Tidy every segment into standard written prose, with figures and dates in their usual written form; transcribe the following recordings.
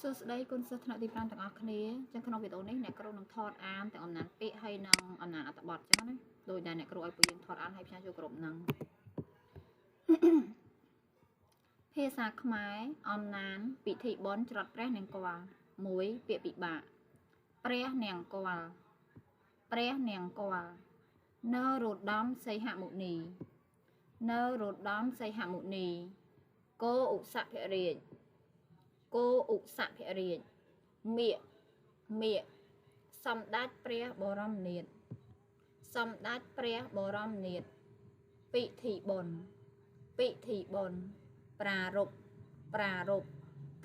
សួស្តីគុណសិស្សថ្នាក់ទី5ទាំងអស់គ្នាចឹងក្នុងវីដេអូនេះអ្នកគ្រូនឹងថតអានទាំងអំណាចពាក្យហើយនិងអំណាចអត្ថបទចឹងណាដោយដែលអ្នកគ្រូឲ្យពួកយើងថតអានហើយផ្សាយចូលគ្រប់នឹងភាសាខ្មែរអំណាចពិធីបុណ្យច្រត់ព្រះនង្គ័ល1ពាក្យពិបាកព្រះនង្គ័លព្រះនង្គ័លនរោត្តមសីហមុនីនរោត្តមសីហមុនីគោឧសភរាជគោឧសភរាជមាកសម្ដេចព្រះបរមនាថសម្ដេចព្រះបរមនាថពិធីបុណ្យប្រារព្ធ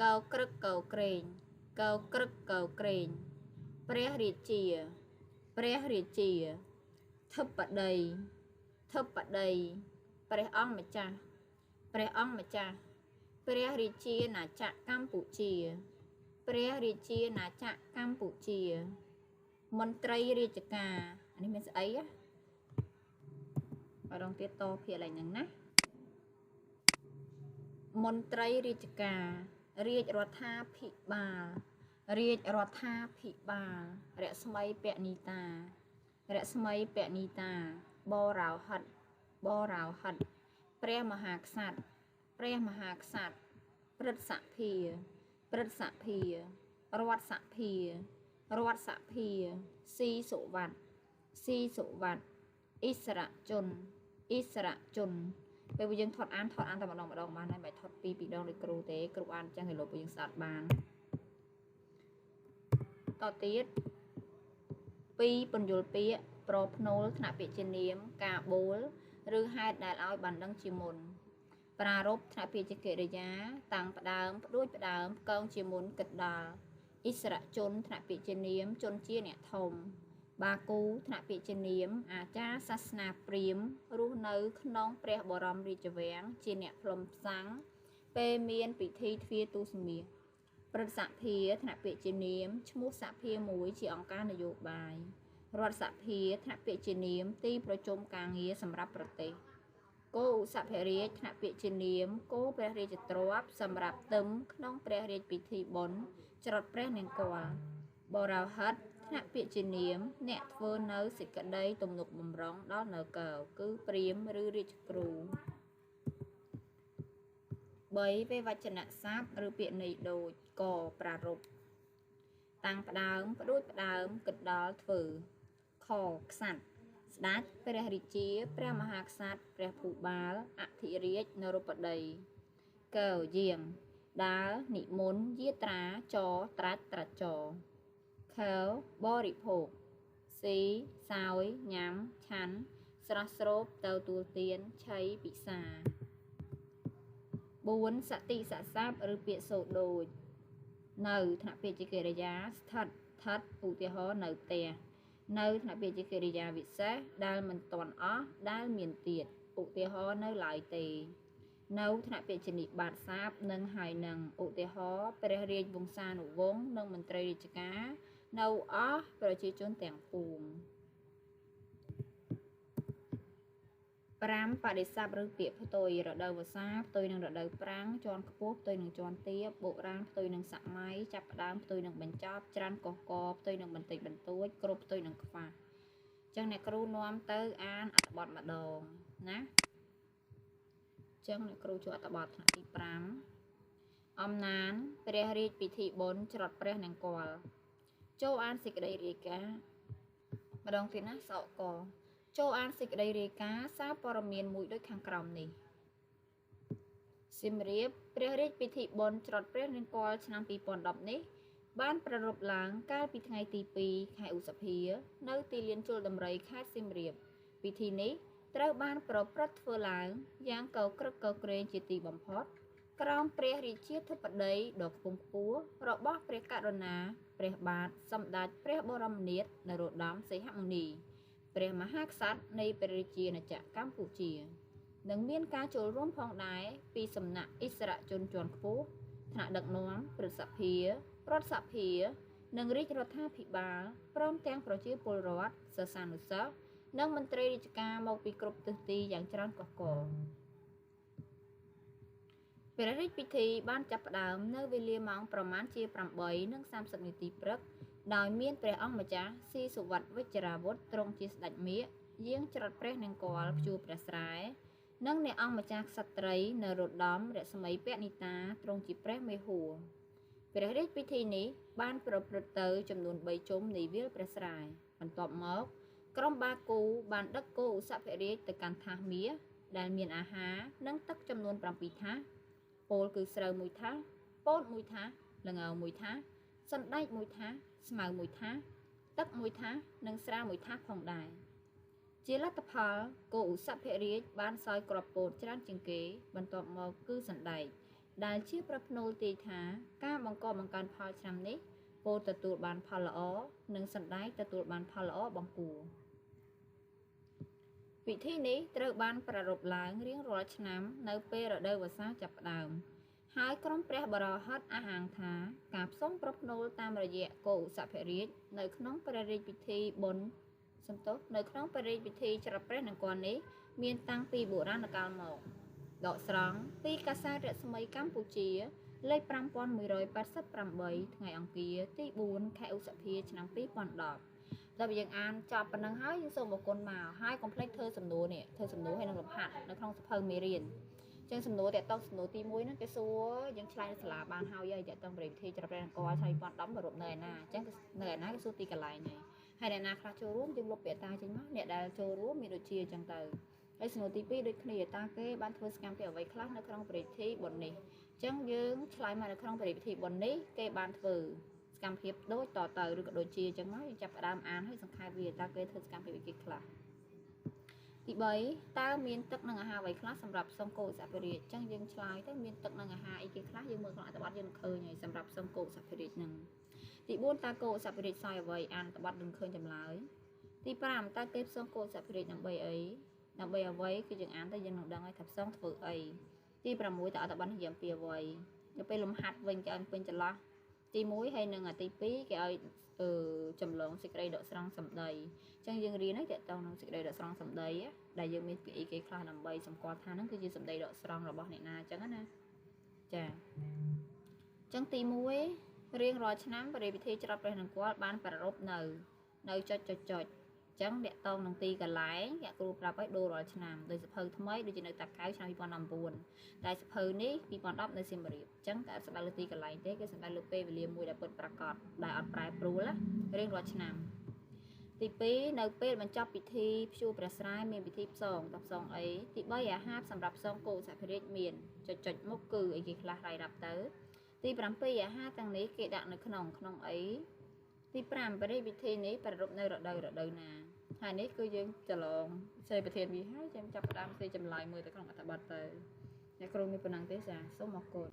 កោក្រឹកកោក្រែងព្រះរាជាធិបតីព្រះអង្គម្ចាស់ព្រះរាជាណាចក្រកម្ពុជាមន្ត្រីរាជការនេះមានស្អីម្ដងទៀតតភាគឡើងហ្នឹងណាមន្ត្រីរាជការរាជរដ្ឋាភិបាលរស្មីពនីតាបរោហិតព្រះមហាក្សត្រព្រឹទ្ធសភារដ្ឋសភាស៊ីសុវត្ថិឥស្សរជនពេលយើងថតអានតែម្ដងបានហើយមិនថតពីរដងដូចគ្រូទេគ្រូអានចឹងឲ្យលោកពួកយើងស្ដាប់បានតទៀត2ពន្យល់ពាក្យប្រភ្នូលថ្នាក់ពាក្យជានាមការបូលឬហេតុដែលឲ្យបានដឹងជាមុនប្រារព្ធថ្នាក់ពាក្យជាកិរិយាតាំងផ្ដើមផ្ដួចផ្ដើមកងជាមុនគិតដល់ឥស្សរជនថ្នាក់ពាក្យជានាមជនជាអ្នកធំបាគូថ្នាក់ពាក្យជានាមអាចារ្យសាសនាព្រាហ្មណ៍រស់នៅក្នុងព្រះបរមរាជវាំងជាអ្នកផ្លុំផ្សាំងពេលមានពិធីទ្វារទូសមាសព្រឹទ្ធសភាថ្នាក់ពាក្យជានាមឈ្មោះសភាមួយជាអង្គការនយោបាយរដ្ឋសភាថ្នាក់ពាក្យជានាមទីប្រជុំការងារសម្រាប់ប្រទេសគោឧសភរាជថ្នាក់ពាក្យជានាមគោព្រះរាជទ្រព្យសម្រាប់ទឹមក្នុងព្រះរាជពិធីបុណ្យច្រត់ព្រះនង្គ័លបរោហិតថ្នាក់ពាក្យជានាមអ្នកធ្វើនៅសេចក្តីទំនុកបម្រុងដល់នគរគឺព្រាហ្មណ៍ឬរាជគ្រូ3វេវចនៈស័ព្ទឬពាក្យន័យដូចកប្រារព្ធតាំងផ្ដើមផ្ដួចផ្ដើមគិតដល់ធ្វើខក្សត្រស្ដេចព្រះរាជាព្រះមហាក្សត្រព្រះភូបាលអធិរាជនរោបតីកយាងដើរនិមន្តយាត្រាចត្រាច់ត្រាច់ចខបរិភោគស៊ីសោយញ៉ាំឆាន់ស្រស់ស្រូបទៅទួលទានឆីពិសា4សតិសស័ព្ទឬពាក្យសូត្រដូចនៅថ្នាក់ពាក្យជាកិរិយាស្ថិតឧទាហរណ៍នៅផ្ទះនៅថ្នាក់ពាក្យជាកិរិយាវិសេសដែលមិនទាន់អស់ដែលមានទៀតឧទាហរណ៍នៅឡើយទេនៅថ្នាក់ពាក្យជានិបាតស័ព្ទនិងហើយនឹងឧទាហរណ៍ព្រះរាជវង្សានុវង្សនិងមន្ត្រីរាជការនៅអស់ប្រជាជនទាំងពួង5បដិស័ព្ទឬពាក្យផ្ទុយរដូវវស្សាផ្ទុយនឹងរដូវប្រាំងជាន់ខ្ពស់ផ្ទុយនឹងជាន់ទាបបុរាណផ្ទុយនឹងសម័យចាប់ផ្ដើមផ្ទុយនឹងបញ្ចប់ច្រានកកផ្ទុយនឹងបន្តិចបន្តួចគ្រប់ផ្ទុយនឹងខ្វះអញ្ចឹងអ្នកគ្រូនាំទៅអានអត្ថបទម្ដងណាអញ្ចឹងអ្នកគ្រូចូលអត្ថបទថ្នាក់ទី5អំណាចព្រះរាជពិធីបុណ្យច្រត់ព្រះនង្គ័លចូលអានសេចក្តីរាយការណ៍ម្ដងទៀតណាសកចូលអានសេចក្តីរាយការណ៍សារព័ត៌មានមួយដូចខាងក្រោមនេះសៀមរាបព្រះរាជពិធីបុណ្យច្រត់ព្រះនង្គ័លឆ្នាំ2010នេះបានប្រារព្ធឡើងកាលពីថ្ងៃទី2ខែឧសភានៅទីលានជលដំរីខេត្តសៀមរាបពិធីនេះត្រូវបានប្រព្រឹត្តធ្វើឡើងយ៉ាងកក្រឹកកក្រែងជាទីបំផុតក្រោមព្រះរាជាធិបតីដ៏ខ្ពង់ខ្ពស់របស់ព្រះករុណាព្រះបាទសម្ដេចព្រះបរមនាថនរោត្តមសីហមុនីព្រះមហាក្សត្រនៃព្រះរាជាណាចក្រកម្ពុជានិងមានការចូលរួមផងដែរពីសំណាក់ឥស្សរជនជាន់ខ្ពស់ថ្នាក់ដឹកនាំព្រឹទ្ធសភារដ្ឋសភានិងរាជរដ្ឋាភិបាលព្រមទាំងប្រជាពលរដ្ឋសិស្សានុសិស្សនិងមន្ត្រីរាជការមកពីគ្រប់ទិសទីយ៉ាងច្រើនកុះករ ព្រះរាជពិធីបានចាប់ផ្ដើមនៅវេលាម៉ោងប្រមាណជា 8:30 នាទីព្រឹកដោយមានព្រះអង្គម្ចាស់ស៊ីសុវត្ថិវជ្រាវុធទ្រង់ជាស្ដេចមាឃយាងច្រត់ព្រះនង្គ័លព្យួរព្រះស្រែនិងអ្នកអង្គម្ចាស់ក្សត្រីនរោត្តមរស្មីពណិតាទ្រង់ជាព្រះមេហួរព្រះរាជពិធីនេះបានប្រព្រឹត្តទៅចំនួន3ជុំនៃវាលព្រះស្រែបន្ទាប់មកក្រុមបាគូបានដឹកគោឧសភរាជទៅកាន់ថាសមាសដែលមានអាហារនិងទឹកចំនួន7ថាសពោលគឺស្រូវ1ថាសពោត1ថាសល្ង1ថាសសណ្ដែក1ថាសស្មៅ1ថាសទឹក1ថាសនិងស្រា1ថាសផងដែរជាលទ្ធផលគោឧសភរាជបានសោយគ្រាប់ពោតច្រើនជាងគេបន្ទាប់មកគឺសណ្ដែកដែលជាប្រផ្នូលទាយថាការបង្កបង្កើនផលឆ្នាំនេះពោតទទួលបានផលល្អនិងសណ្ដែកទទួលបានផលល្អបង្គួរពិធីនេះត្រូវបានប្រារព្ធឡើងរៀងរាល់ឆ្នាំនៅពេលរដូវវស្សាចាប់ផ្ដើមហើយក្រុមព្រះបរោហិតអះអាងថាការផ្សំប្រផ្នូលតាមរយៈគោឧសភរាជនៅក្នុងព្រះរាជពិធីបុណ្យនៅក្នុងព្រះរាជពិធីច្រត់ព្រះនង្គ័លនេះមានតាំងពីបុរាណកាលមកដកស្រង់ពីកាសែតរស្មីកម្ពុជាលេខ5188ថ្ងៃអង្គារទី4ខែឧសភាឆ្នាំ2010ដល់យើងអានចប់ប៉ុណ្ណឹងហើយយើងសូមអរគុណមកហើយកុំភ្លេចធ្វើសំណួរនេះធ្វើសំណួរឲ្យនឹងលំហាត់នៅក្នុងសៀវភៅមេរៀនចឹងសំណួរតាក់ទងសំណួរទី1ហ្នឹងគេសួរយើងឆ្លើយនៅសាលាបានហើយតាក់ទងប្រតិវិធីច្រត់ព្រះនង្គ័លឆ្នាំ2010ប្រពនៅឯណាអញ្ចឹងនៅឯណាគេសួរទីកន្លែងហើយអ្នកណាខ្លះចូលរួមយើងលុបពាក្យតាចេញមកអ្នកដែលចូលរួមមានដូចជាអញ្ចឹងទៅហើយសំណួរទី2ដូចគ្នាតាគេបានធ្វើសកម្មភាពអ្វីខ្លះនៅក្នុងប្រតិវិធីបុណ្យនេះអញ្ចឹងយើងឆ្លើយមកនៅក្នុងប្រតិវិធីបុណ្យនេះគេបានធ្វើសកម្មភាពដូចតទៅឬក៏ដូចជាអញ្ចឹងមកយើងចាប់ផ្ដើមអានហើយសង្ខេបវាតើគេធ្វើសកម្មភាពអីគេខ្លះទី3តើមានទឹកនិងអាហារអ្វីខ្លះសម្រាប់ផ្សំគោឧសភរាជអញ្ចឹងយើងឆ្លើយទៅមានទឹកនិងអាហារអីគេខ្លះយើងមើលក្នុងអត្ថបទយើងនឹងឃើញហើយសម្រាប់ផ្សំគោឧសភរាជហ្នឹងទី4តើគោឧសភរាជសោយអ្វីអានអត្ថបទនឹងឃើញចម្លើយទី5តើគេផ្សំគោឧសភរាជដើម្បីអីដើម្បីអ្វីគឺយើងអានទៅយើងនឹងដឹងហើយថាផ្សំធ្វើអីទី6តើអត្ថបទនិយាយអំពីអ្វីទៅពេលលំហាត់វិញគេឲ្យពេញចន្លោះទី1ហើយនឹងទី2គេឲ្យចម្លងសេចក្តីដកស្រង់សម្ដីអញ្ចឹងយើងរៀនហើយតើតោះនឹងសេចក្តីដកស្រង់សម្ដីដែលយើងមានពាក្យអីគេខ្លះដើម្បីសម្គាល់ថាហ្នឹងគឺជាសម្ដីដកស្រង់របស់អ្នកណាអញ្ចឹងណាចាអញ្ចឹងទី1រៀងរាល់ឆ្នាំបរិយាពិធីច្រត់ព្រះនង្គ័លបានប្រារព្ធនៅចុចអញ្ចឹងតាក់ទងនឹងទីកន្លែងអ្នកគ្រូប្រាប់ឲ្យដូររាល់ឆ្នាំដោយសភៅថ្មីដូចជានៅតាកៅឆ្នាំ2019តែសភៅនេះ2010នៅសៀមរាបអញ្ចឹងតែស្បែកលើទីកន្លែងទេគេស្បែកលើពេលវេលាមួយដែលពិតប្រាកដដែលអត់ប្រែប្រួលណារៀងរាល់ឆ្នាំទី2នៅពេលបញ្ចប់ពិធីព្យួរព្រះស្រែមានពិធីផ្សងតផ្សងអីទី3អាហារសម្រាប់ផ្សងគោឧសភរាជមានចុចមុខគឺអីគេខ្លះរាយរាប់ទៅទី7អាហារទាំងនេះគេដាក់នៅក្នុងអីទី5បរិយាពិធីនេះប្រារព្ធនៅរដូវណាហើយនេះគឺយើងច្រឡងសេប្រធានវាហើយចាំចាប់ផ្ដើមសេចម្លើយមើលទៅក្នុងអត្ថបទទៅអ្នកគ្រូមានប៉ុណ្ណឹងទេចាសូមអរគុណ